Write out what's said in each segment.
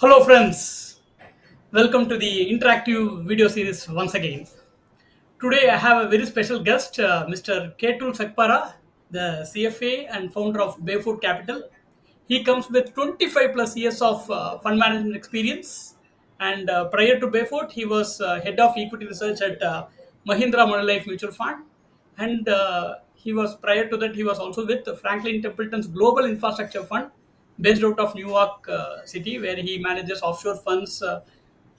Hello, friends. Welcome to the interactive video series once again. Today, I have a very special guest, Mr. Ketul Sakhpara, the CFA and founder of BayFort Capital. He comes with 25 plus years of fund management experience. And prior to BayFort, he was head of equity research at Mahindra Manulife Mutual Fund. And prior to that, he was also with Franklin Templeton's Global Infrastructure Fund, based out of New York City, where he manages offshore funds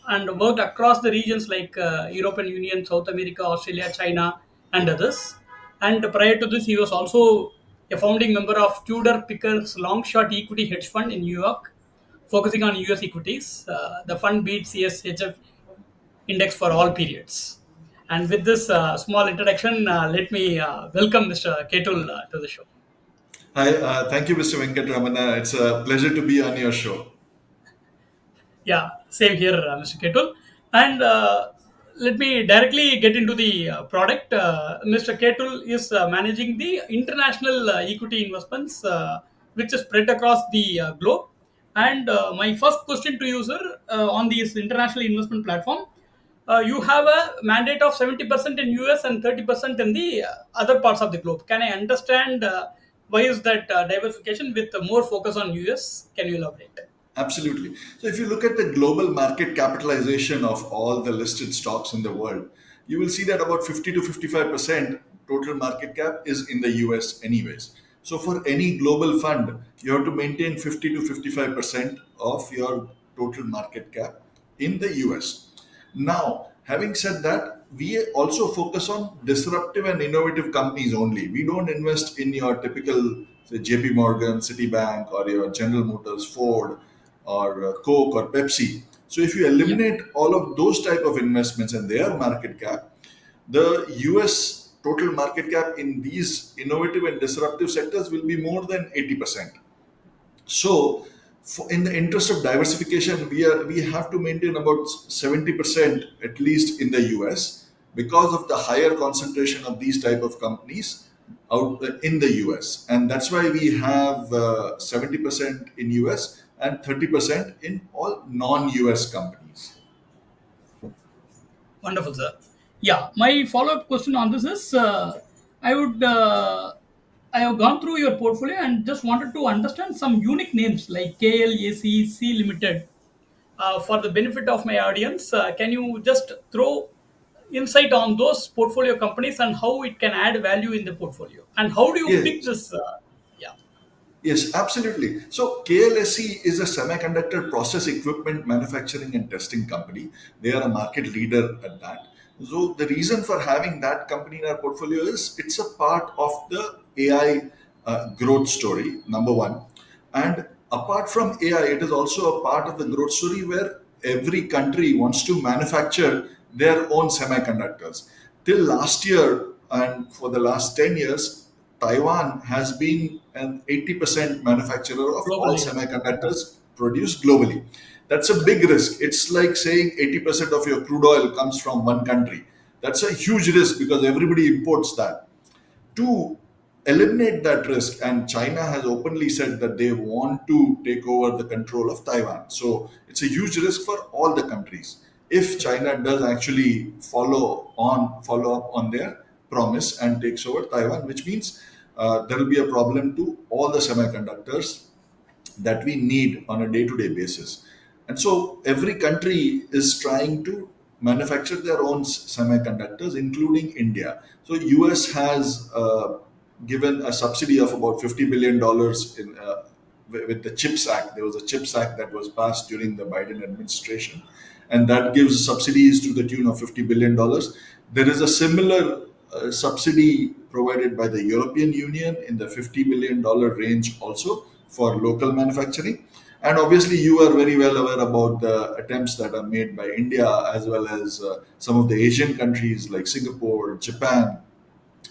and worked across the regions like European Union, South America, Australia, China, and others. And prior to this, he was also a founding member of Tudor Pickers Long Short Equity Hedge Fund in New York, focusing on US equities. The fund beats CSHF index for all periods. And with this small introduction, let me welcome Mr. Ketul to the show. Hi, thank you, Mr. Venkatramana. It's a pleasure to be on your show. Yeah, same here, Mr. Ketul. And let me directly get into the product. Mr. Ketul is managing the international equity investments, which is spread across the globe. And my first question to you, sir, on this international investment platform, you have a mandate of 70% in US and 30% in the other parts of the globe. Can I understand why is that diversification with more focus on US? Can you elaborate? Absolutely. So, if you look at the global market capitalization of all the listed stocks in the world, you will see that about 50 to 55% total market cap is in the US, anyways. So, for any global fund, you have to maintain 50 to 55% of your total market cap in the US. Now, having said that, we also focus on disruptive and innovative companies only. We don't invest in your typical, say, JP Morgan, Citibank, or your General Motors, Ford, or Coke or Pepsi. So if you Yeah. eliminate all of those type of investments and their market cap, the US total market cap in these innovative and disruptive sectors will be more than 80%. So, in the interest of diversification, we have to maintain about 70% at least in the US because of the higher concentration of these type of companies out in the US, and that's why we have 70% in US and 30% in all non-US companies. Wonderful, sir. Yeah, my follow-up question on this is, I would, I have gone through your portfolio and just wanted to understand some unique names like KLAC, C Limited. For the benefit of my audience, can you just throw insight on those portfolio companies and how it can add value in the portfolio? And how do you pick Yes. this? Yeah, Yes, absolutely. So KLSE is a semiconductor process equipment manufacturing and testing company. They are a market leader at that. So the reason for having that company in our portfolio is it's a part of the AI growth story, number one. And apart from AI, it is also a part of the growth story where every country wants to manufacture their own semiconductors. Till last year and for the last 10 years, Taiwan has been an 80% manufacturer of global all leader. Yeah. semiconductors produced globally. That's a big risk. It's like saying 80% of your crude oil comes from one country. That's a huge risk because everybody imports that. To eliminate that risk, and China has openly said that they want to take over the control of Taiwan. So it's a huge risk for all the countries if China does actually follow up on their promise and takes over Taiwan, which means there will be a problem to all the semiconductors that we need on a day-to-day basis. And so every country is trying to manufacture their own semiconductors, including India. So US has given a subsidy of about $50 billion in with the CHIPS Act. There was a CHIPS Act that was passed during the Biden administration, and that gives subsidies to the tune of $50 billion. There is a similar subsidy provided by the European Union in the $50 billion range also for local manufacturing. And obviously, you are very well aware about the attempts that are made by India as well as some of the Asian countries like Singapore, Japan,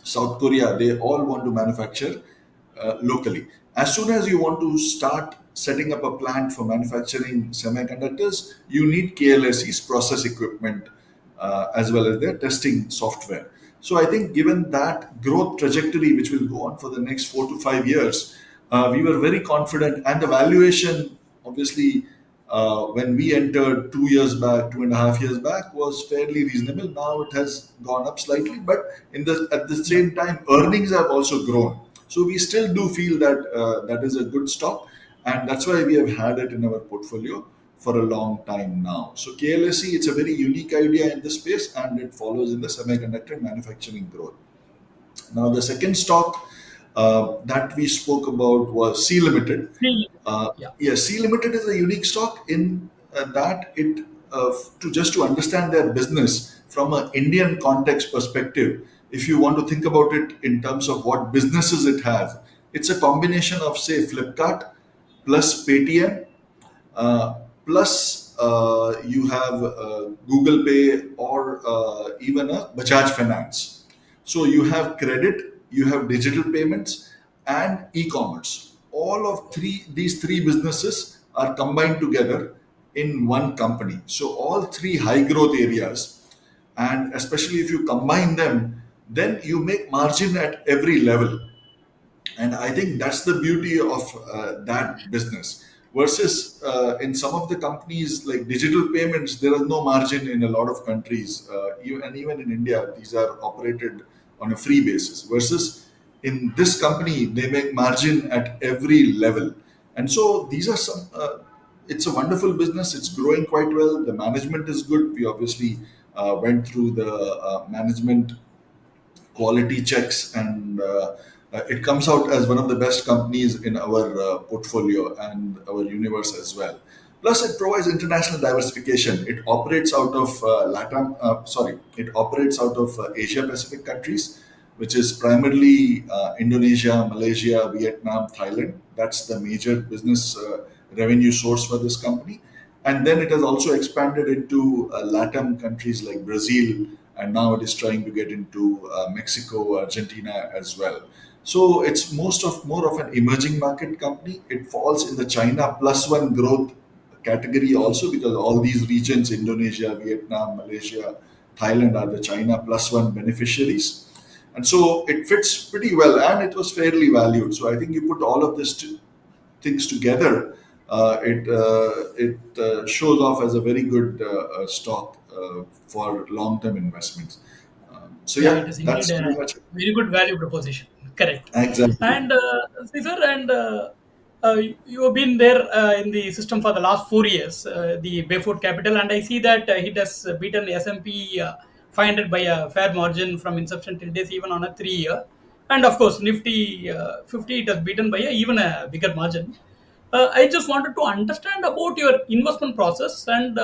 South Korea. They all want to manufacture locally. As soon as you want to start setting up a plant for manufacturing semiconductors, you need KLSE's process equipment as well as their testing software. So I think given that growth trajectory, which will go on for the next 4 to 5 years, we were very confident, and the valuation obviously when we entered 2 years back, 2.5 years back, was fairly reasonable. Now it has gone up slightly, but at the Yeah. same time, earnings have also grown. So we still do feel that that is a good stock, and that's why we have had it in our portfolio for a long time now. So KLSE, it's a very unique idea in this space, and it follows in the semiconductor manufacturing growth. Now, the second stock that we spoke about was C Limited. Feel. Uh, Yeah. yes, C Limited is a unique stock in that it to just to understand their business from an Indian context perspective. If you want to think about it in terms of what businesses it has, it's a combination of say Flipkart plus Paytm uh, plus you have Google Pay or even a Bajaj Finance. So you have credit, you have digital payments, and e-commerce. All of these three businesses are combined together in one company. So all three high growth areas, and especially if you combine them, then you make margin at every level. And I think that's the beauty of that business versus in some of the companies like digital payments, there is no margin in a lot of countries, and even in India these are operated on a free basis, versus in this company they make margin at every level. And so these are some it's a wonderful business, it's growing quite well, the management is good. We obviously went through the management quality checks, and it comes out as one of the best companies in our portfolio and our universe as well. Plus, it provides international diversification. It operates out of it operates out of Asia Pacific countries, which is primarily Indonesia, Malaysia, Vietnam, Thailand. That's the major business revenue source for this company. And then it has also expanded into Latin countries like Brazil, and now it is trying to get into Mexico, Argentina as well. So it's more of an emerging market company. It falls in the China plus one growth category also, because all these regions, Indonesia, Vietnam, Malaysia, Thailand, are the China plus one beneficiaries. And so it fits pretty well, and it was fairly valued. So I think you put all of things together, it shows off as a very good stock for long-term investments. So Yeah, yeah, it is indeed that's a pretty much it. very good value proposition. Correct. Exactly. And Caesar, and you have been there in the system for the last 4 years, the BayFort Capital, and I see that it has beaten the S&P 500 by a fair margin from inception till days, even on a 3 year. And of course, Nifty 50 it has beaten by even a bigger margin. I just wanted to understand about your investment process, and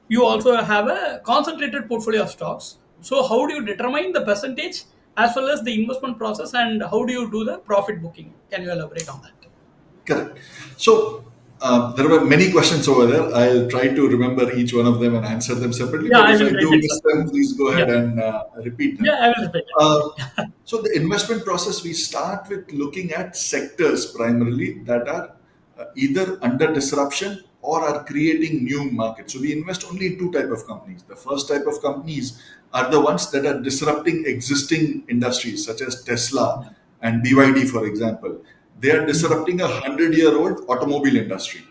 you also have a concentrated portfolio of stocks. So, how do you determine the percentage as well as the investment process, and how do you do the profit booking? Can you elaborate on that? Correct. So there were many questions over there. I'll try to remember each one of them and answer them separately. Yeah, But I if will I write do it, miss sir. them, please go Yeah, ahead and repeat them. yeah, I will repeat it. Uh, so the investment process, we start with looking at sectors primarily that are either under disruption or are creating new markets. So we invest only in two type of companies. The first type of companies are the ones that are disrupting existing industries, such as Tesla and BYD, for example. They are disrupting a 100-year-old automobile industry.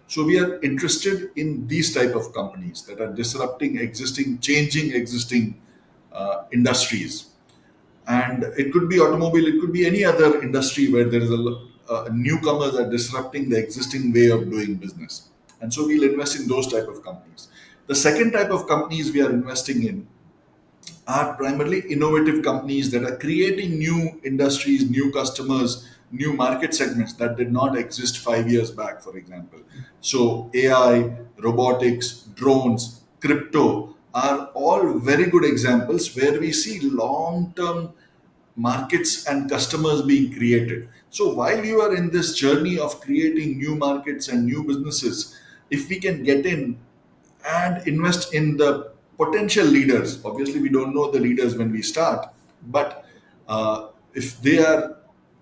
So we are interested in these type of companies that are disrupting existing, changing existing industries. And it could be automobile, it could be any other industry where there is newcomers are disrupting the existing way of doing business. And so we'll invest in those type of companies. The second type of companies we are investing in are primarily innovative companies that are creating new industries, new customers, new market segments that did not exist 5 years back, for example. So, AI, robotics, drones, crypto are all very good examples where we see long term markets and customers being created. So, while you are in this journey of creating new markets and new businesses, if we can get in and invest in the potential leaders. Obviously, we don't know the leaders when we start, but if they are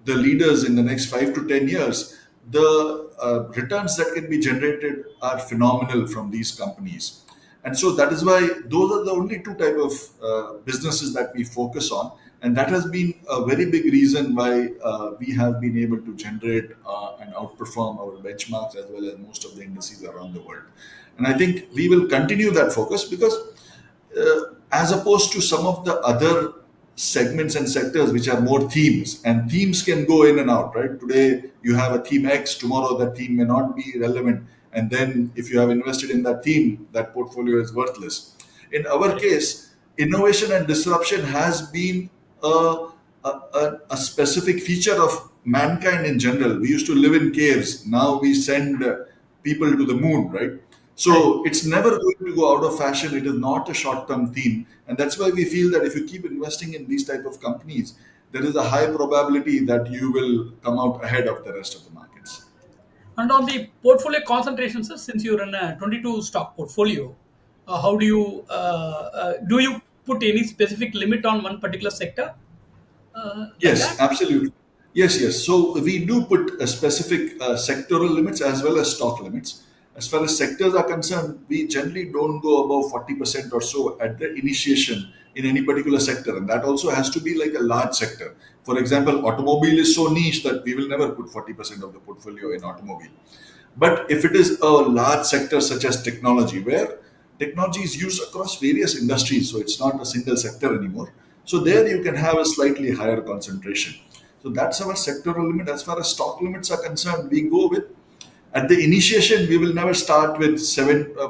the leaders in the next 5 to 10 years, the returns that can be generated are phenomenal from these companies. And so that is why those are the only two type of businesses that we focus on. And that has been a very big reason why we have been able to generate and outperform our benchmarks as well as most of the indices around the world. And I think we will continue that focus because as opposed to some of the other segments and sectors which are more themes, and themes can go in and out, right? Today you have a theme X, tomorrow that theme may not be relevant, and then if you have invested in that theme, that portfolio is worthless. In our Correct. case, innovation and disruption has been a specific feature of mankind in general. We used to live in caves. Now we send people to the moon, right? Correct. So it's never going to go out of fashion. It is not a short-term theme, and that's why we feel that if you keep investing in these type of companies, there is a high probability that you will come out ahead of the rest of the markets. And on the portfolio concentration, sir, since you run a 22 stock portfolio, how do you put any specific limit on one particular sector like Yes, that? absolutely. Yes, yes. So we do put a specific sectoral limits as well as stock limits. As far as sectors are concerned, we generally don't go above 40% or so at the initiation in any particular sector. And that also has to be like a large sector. For example, automobile is so niche that we will never put 40% of the portfolio in automobile. But if it is a large sector such as technology, where technology is used across various industries, so it's not a single sector anymore. So there you can have a slightly higher concentration. So that's our sectoral limit. As far as stock limits are concerned, we go with at the initiation we will never start with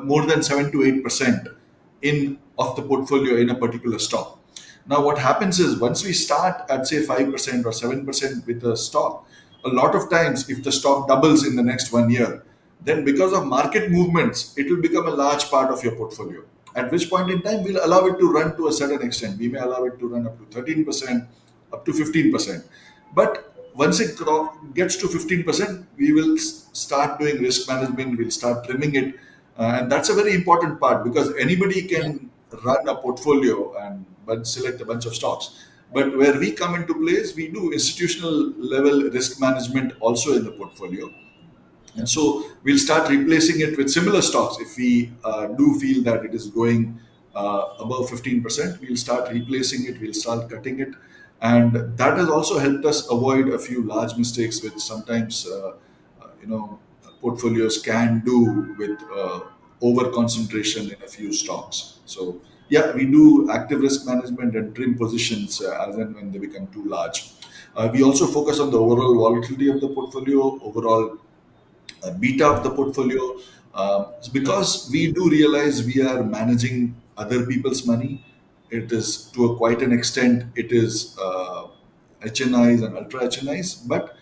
more than 7 to 8% in of the portfolio in a particular stock. Now what happens is once we start at say 5% or 7% with a stock, a lot of times if the stock doubles in the next 1 year, then because of market movements it will become a large part of your portfolio, at which point in time we'll allow it to run to a certain extent. We may allow it to run up to 13%, up to 15%. But once it gets to 15%, we will start doing risk management, we'll start trimming it. And that's a very important part because anybody Yeah. can run a portfolio and but select a bunch of stocks. But where we come into place, we do institutional level risk management also in the portfolio. And so we'll start replacing it with similar stocks. If we do feel that it is going above 15%, we'll start replacing it, we'll start cutting it. And that has also helped us avoid a few large mistakes, which sometimes, you know, portfolios can do with over concentration in a few stocks. So, yeah, we do active risk management and trim positions as and when they become too large. We also focus on the overall volatility of the portfolio, overall beta of the portfolio. Because we do realize we are managing other people's money. It is to a quite an extent, it is HNIs and ultra HNIs, but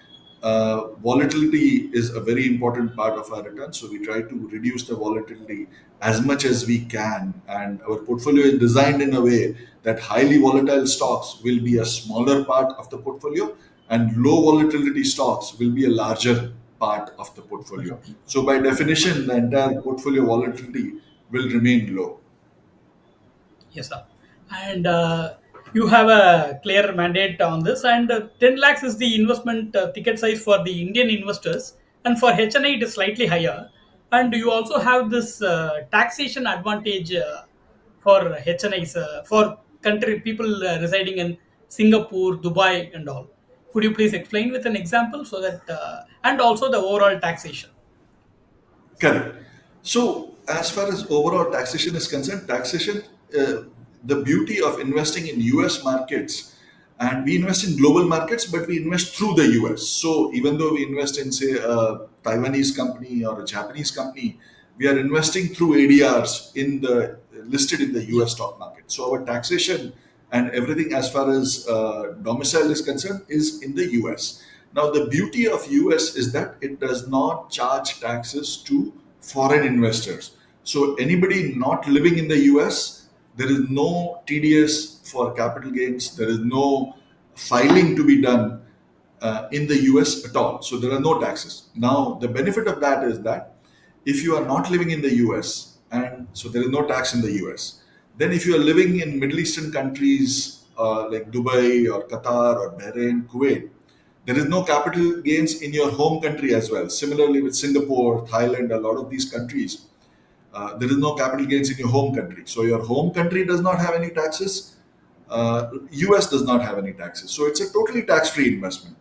volatility is a very important part of our return. So we try to reduce the volatility as much as we can. And our portfolio is designed in a way that highly volatile stocks will be a smaller part of the portfolio and low volatility stocks will be a larger part of the portfolio. So by definition, the entire portfolio volatility will remain low. Yes, sir. And you have a clear mandate on this. And 10 lakhs is the investment ticket size for the Indian investors. And for HNI, it is slightly higher. And you also have this taxation advantage for HNIs, for country people residing in Singapore, Dubai, and all. Could you please explain with an example so that, and also the overall taxation? Correct. So, as far as overall taxation is concerned, taxation, the beauty of investing in US markets, and we invest in global markets, but we invest through the US. So, even though we invest in, say, a Taiwanese company or a Japanese company, we are investing through ADRs in the listed in the Yeah. US stock market. So, our taxation and everything as far as domicile is concerned is in the US. Now, the beauty of US is that it does not charge taxes to foreign investors. So, anybody not living in the US, there is no TDS for capital gains. There is no filing to be done in the US at all. So, there are no taxes. Now, the benefit of that is that if you are not living in the US, and so there is no tax in the US, then if you are living in Middle Eastern countries like Dubai or Qatar or Bahrain, Kuwait, there is no capital gains in your home country as well. Similarly, with Singapore, Thailand, a lot of these countries, there is no capital gains in your home country. So your home country does not have any taxes. US does not have any taxes. So it's a totally tax-free investment.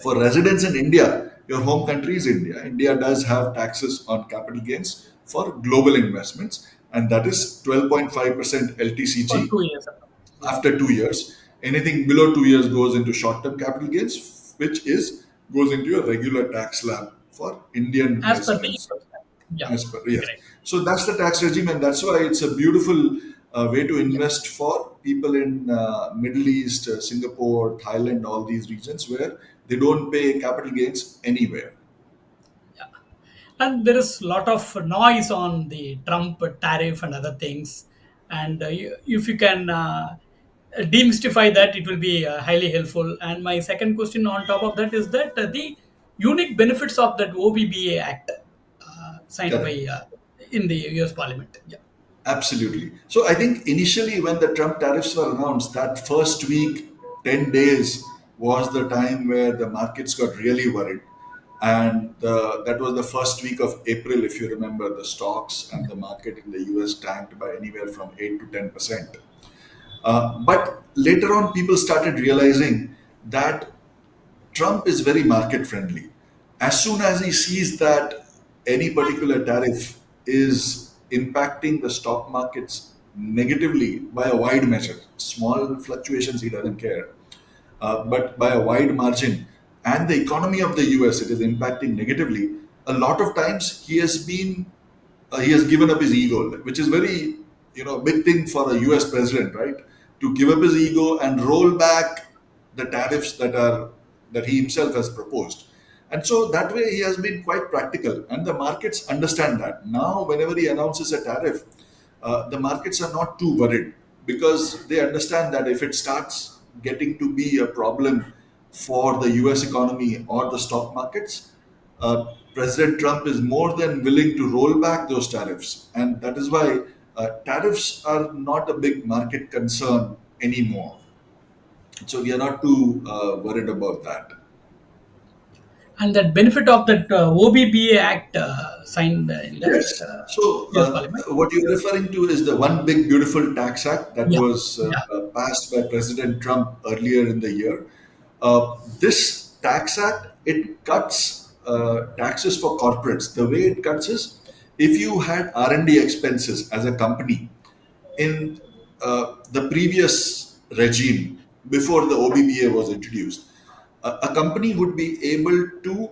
For residents in India, your home country is India. India does have taxes on capital gains for global investments, and that is 12.5% For LTCG 2 years. Yeah. after 2 years. Anything below 2 years goes into short-term capital gains, which is goes into a regular tax slab for Indian As per the residents. yeah, As per, yes. correct. So that's the tax regime, and that's why it's a beautiful way to Yeah. invest for people in Middle East, Singapore, Thailand, all these regions where they don't pay capital gains anywhere. Yeah. And there is a lot of noise on the Trump tariff and other things. And if you can demystify that, it will be highly helpful. And my second question on top of that is that the unique benefits of that OBBA Act signed Correct. by in the US Parliament. Yeah. Absolutely. So I think initially when the Trump tariffs were announced, that first week, 10 days was the time where the markets got really worried. And that was the first week of April, if you remember, the stocks and the market in the US tanked by anywhere from 8 to 10%. But later on, people started realizing that Trump is very market friendly. As soon as he sees that any particular tariff is impacting the stock markets negatively by a wide measure, small fluctuations he doesn't care, but by a wide margin, and the economy of the US it is impacting negatively. A lot of times he has given up his ego, which is very big thing for a U.S. president, right? To give up his ego and roll back the tariffs that he himself has proposed, and so that way he has been quite practical, and the markets understand that now. Whenever he announces a tariff, the markets are not too worried because they understand that if it starts getting to be a problem for the U.S. economy or the stock markets, President Trump is more than willing to roll back those tariffs. And that is why tariffs are not a big market concern anymore. So we are not too worried about that. And that benefit of that OBBA Act signed in that Yes. So US Parliament. what you're referring to is the One Big Beautiful Tax Act that Yeah. was Yeah. passed by President Trump earlier in the year. This tax act it cuts taxes for corporates. The way it cuts is if you had R&D expenses as a company in the previous regime before the OBBA was introduced, a company would be able to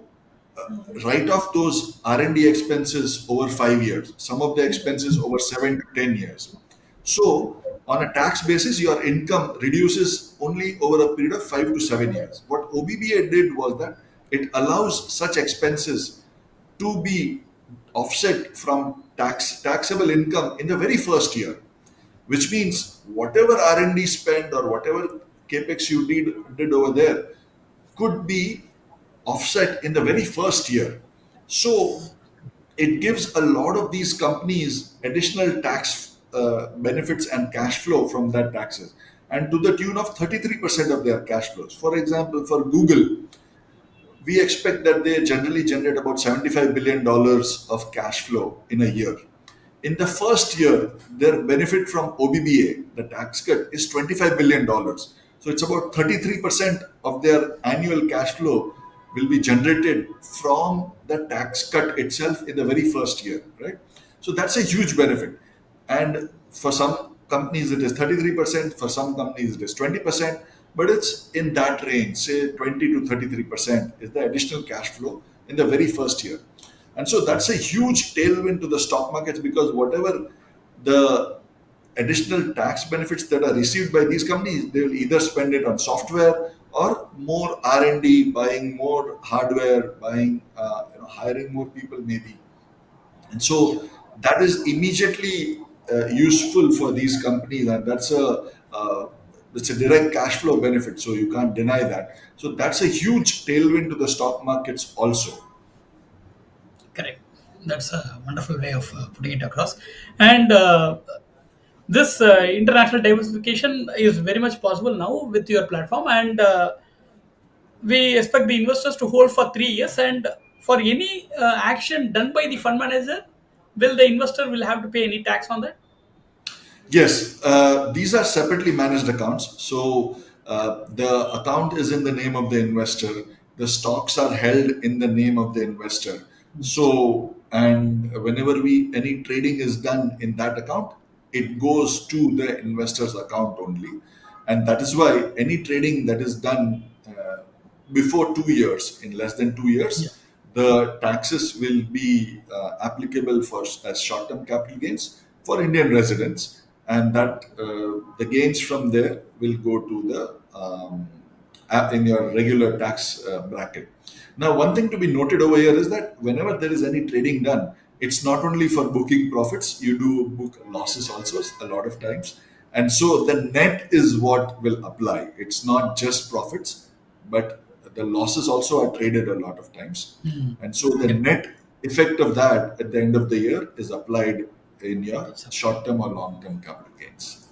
write off those R&D expenses over 5 years, some of the expenses over 7 to 10 years. So, on a tax basis, your income reduces only over a period of 5 to 7 years. What OBBA did was that it allows such expenses to be offset from taxable income in the very first year, which means whatever R&D spend or whatever capex you did over there could be offset in the very first year. So it gives a lot of these companies additional tax benefits and cash flow from that taxes, and to the tune of 33% of their cash flows. For example, for Google, we expect that they generally generate about $75 billion of cash flow in a year. In the first year, their benefit from OBBA, the tax cut, is $25 billion. So it's about 33% of their annual cash flow will be generated from the tax cut itself in the very first year, right? So that's a huge benefit. And for some companies, it is 33%, for some companies, it is 20%, but it's in that range, say 20 to 33% is the additional cash flow in the very first year. And so that's a huge tailwind to the stock markets because whatever the additional tax benefits that are received by these companies, they will either spend it on software or more R&D, buying more hardware, buying, hiring more people maybe. And so that is immediately useful for these companies, and that's a direct cash flow benefit. So you can't deny that. So that's a huge tailwind to the stock markets also. Correct. That's a wonderful way of putting it across. And this international diversification is very much possible now with your platform. And we expect the investors to hold for 3 years. And for any action done by the fund manager, will the investor will have to pay any tax on that? Yes, these are separately managed accounts. So the account is in the name of the investor. The stocks are held in the name of the investor. So, and whenever we any trading is done in that account, it goes to the investor's account only, and that is why any trading that is done before 2 years, in less than two Yeah. years, the taxes will be applicable for as short-term capital gains for Indian residents, and that the gains from there will go to the in your regular tax bracket. Now, one thing to be noted over here is that whenever there is any trading done, it's not only for booking profits, you do book losses also a lot of times. And so the net is what will apply. It's not just profits, but the losses also are traded a lot of times. And so the Yep. net effect of that at the end of the year is applied in your Yes, sir. short term or long term capital gains.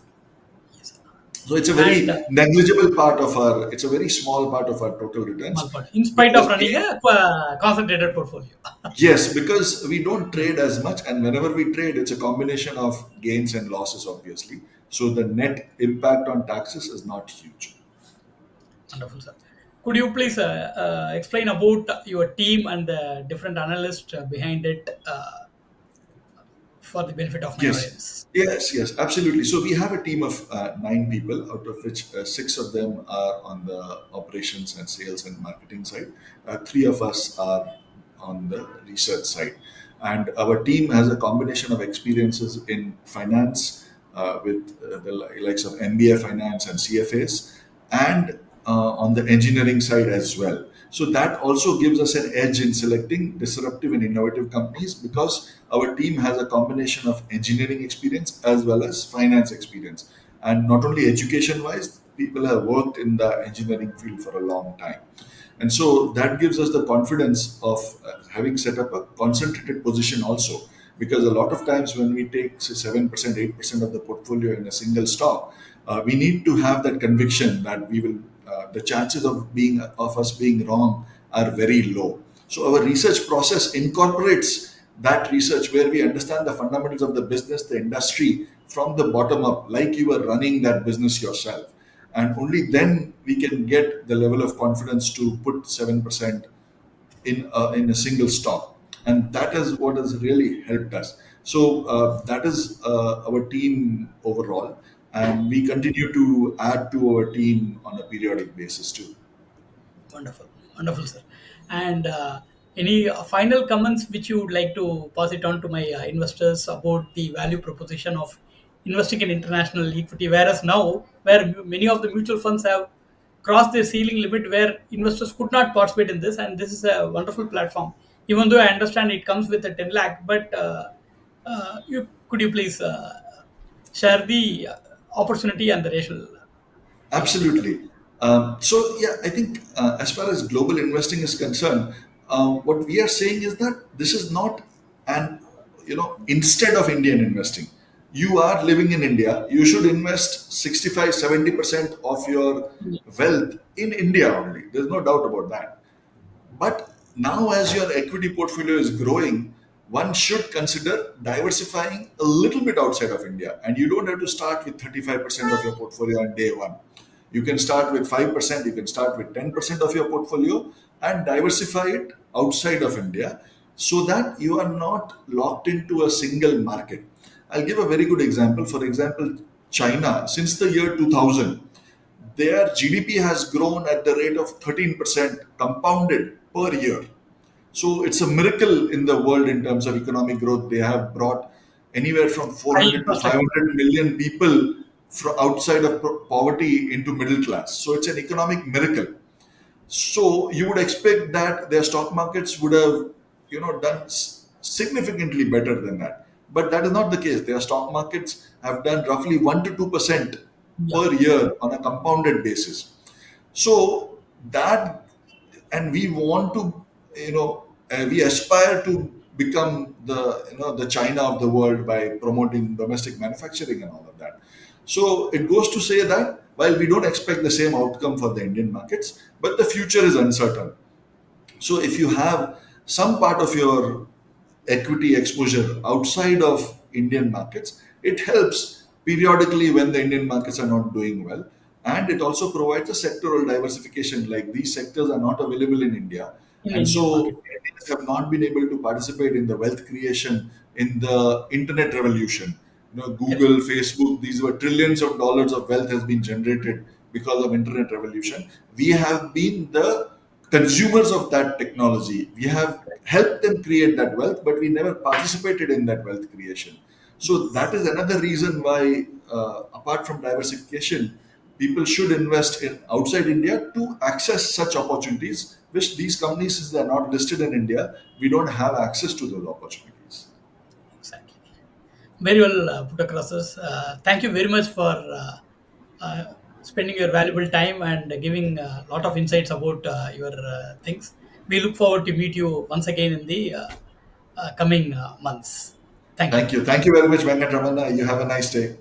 Yes, sir. So it's a And very negligible part of our, it's a very small part of our total small returns part, in spite of because running a concentrated portfolio. yes, because we don't trade as much, and whenever we trade, it's a combination of gains and losses, obviously. So the net impact on taxes is not huge. Wonderful, sir. Could you please explain about your team and the different analysts behind it for the benefit of my Yes, audience? yes, absolutely. So we have a team of 9 people, out of which six of them are on the operations and sales and marketing side. Three of us are on the research side, and our team has a combination of experiences in finance with the likes of MBA finance and CFAs, and on the engineering side as well. So that also gives us an edge in selecting disruptive and innovative companies because our team has a combination of engineering experience as well as finance experience. And not only education wise, people have worked in the engineering field for a long time. And so that gives us the confidence of having set up a concentrated position also. Because a lot of times when we take say 7%, 8% of the portfolio in a single stock, we need to have that conviction that we will the chances of us being wrong are very low. So our research process incorporates that research where we understand the fundamentals of the business, the industry from the bottom up, like you are running that business yourself. And only then we can get the level of confidence to put 7% in a single stock, and that is what has really helped us. So that is our team overall, and we continue to add to our team on a periodic basis too. Wonderful, wonderful, sir. And any final comments which you would like to pass it on to my investors about the value proposition of investing in international equity? Whereas now, where many of the mutual funds have crossed their ceiling limit, where investors could not participate in this, and this is a wonderful platform. Even though I understand it comes with a 10 lakh, but you could you please share the opportunity and the racial behind it? Absolutely. So yeah, I think as far as global investing is concerned, what we are saying is that this is not an instead of Indian investing. You are living in India. You should invest 65-70% of your wealth in India only. There's no doubt about that. But now, as your equity portfolio is growing, one should consider diversifying a little bit outside of India. And you don't have to start with 35% of your portfolio on day one. You can start with 5%, you can start with 10% of your portfolio and diversify it outside of India so that you are not locked into a single market. I'll give a very good example. For example, China, since the year 2000, their GDP has grown at the rate of 13% compounded per year. So it's a miracle in the world in terms of economic growth. They have brought anywhere from High 400 to infrastructure. 500 million people from outside of poverty into middle class. So it's an economic miracle. So you would expect that their stock markets would have, done significantly better than that. But that is not the case. Their stock markets have done roughly 1 to 2% Yeah. per year on a compounded basis. So that, and we want to, we aspire to become the China of the world by promoting domestic manufacturing and all of that. So it goes to say that while we don't expect the same outcome for the Indian markets, but the future is uncertain. So if you have some part of your equity exposure outside of Indian markets, it helps periodically when the Indian markets are not doing well. And it also provides a sectoral diversification, like these sectors are not available in India. in And Indian market. so Indians have not been able to participate in the wealth creation in the internet revolution. Correct. Google, Facebook, these were trillions of dollars of wealth has been generated because of internet revolution. We have been the consumers of that technology. We have helped them create that wealth, but we never participated in that wealth creation. So that is another reason why, apart from diversification, people should invest in outside India to access such opportunities, which these companies, since they are not listed in India, we don't have access to those opportunities. Exactly. Very well put across this. Thank you very much for spending your valuable time and giving a lot of insights about your things. We look forward to meet you once again in the coming months. Thank you. Thank you. Thank you very much, Venkatramana. You have a nice day.